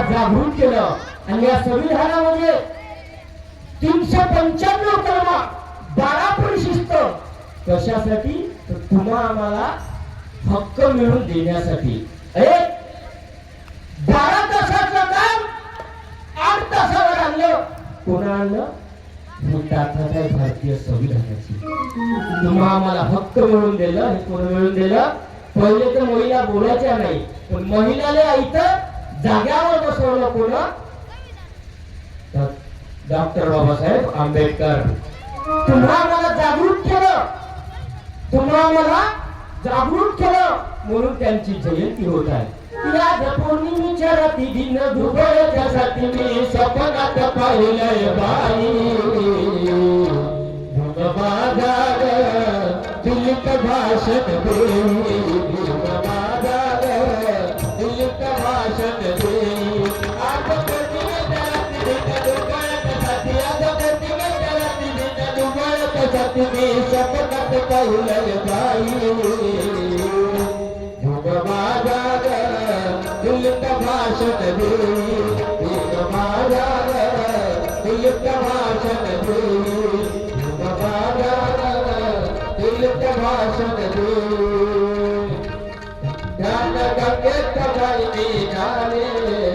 जागृत केलं आणि या संविधानामध्ये 395 कलम 12 परिशिष्ट कशासाठी तर तुम्हा आम्हाला हक्क मिळवून देण्यासाठी. 12 तासाचं काम 8 तासावर आणलं. कोणा आणलं? ताकद आहे भारतीय संविधानाची. तुम्हा आम्हाला हक्क मिळवून दिलं. हे कोण मिळवून दिलं? पहिले तर महिला बोलायच्या नाही, पण महिलाला इथं जाग्यावर बसवलं. कोण? डॉक्टर बाबासाहेब आंबेडकर. तुम्हा आम्हाला जागृत केलं, तुम्हा आम्हाला जागृत केलं म्हणून त्यांची जयंती होत आहे. या पौर्णिमेच्या रात्री दिन दुबळ्यासाठी मी स्वप्नात पाहिलंय बाई. बाजार दिलीप भाषण देई, बाजार दिलीप भाषण देई. आज दुबळ्यासाठी मी स्वप्नात पाहिलंय बाई. बाजार दिलीप भाषण देई, बाजार दिलीप भाषण देई, बाजार दिलीप भाषण देई. ज्ञान गंगेत बाई निघाले,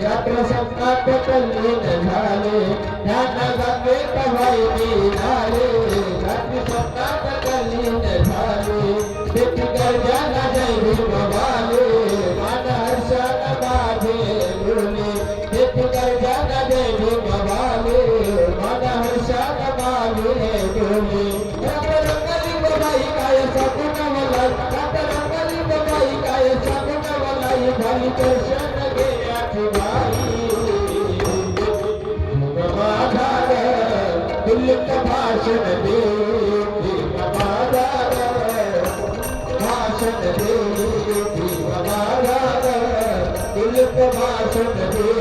रात्र संताप तल्लीन झाले. ज्ञान गंगेत बाई निघाले, रात्र संताप तल्लीन झाले. बेटी गर्जना जय भीम वाले, मन हर्षण माझे बोले. बेटी गर्जना जय भीम वाले, मन हर्षण माझे बोले. रंगली बाई काय सगुण मला, रंगली बाई काय सगुण मला. झाली दर्शन घेण्याची बाई. बाजार दिलीप भाषण दे, बाजार भाषण दे, बाजार दिलीप भाषण दे.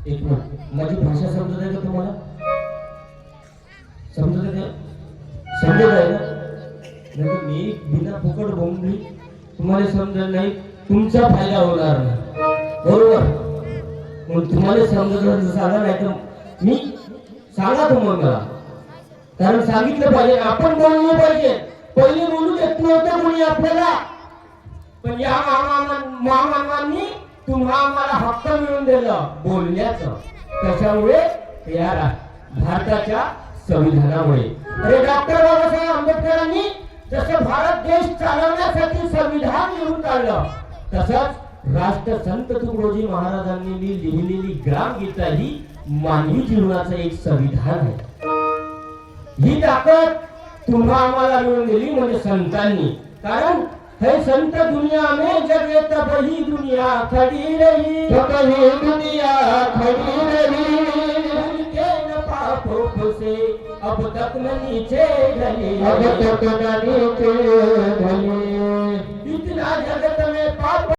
एक मिनिट, माझी भाषा समजत आहे का तुम्हाला? समजत आहे? समजत आहे ना? नाही मी बिना फुकट बोंबली तुम्हाला समजत नाही, तुमचा फायदा होणार नाही. बरोबर? मग तुम्हाला समजत सांगा, नाही तर मी सांगा तुम्हाला. कारण सांगितलं पाहिजे, आपण बोललं पाहिजे. पहिले बोलू देत नव्हतं कोणी आपल्याला, पण या महामानवांनी तुम्हा आम्हाला हक्क मिळवून दिलं बोलण्याचं. कशामुळे? या भारताच्या संविधानामुळे. अरे डॉक्टर बाबासाहेब आंबेडकरांनी जसं भारत देश चालवण्यासाठी संविधान लिहून काढलं, तसंच राष्ट्रसंत तुकडोजी महाराजांनी लिहिलेली ग्रामगीता ही मानवी जीवनाचं एक संविधान आहे. ही ताकद तुम्हा आम्हाला मिळून दिली म्हणजे संतांनी. कारण है संत दुनिया में जगे तब ही दुनिया खड़ी रही, तब ही दुनिया खड़ी रही. उनके न पापों से अब तक न नीचे ढली, अब तक न नीचे ढली. इतना जगत में पाप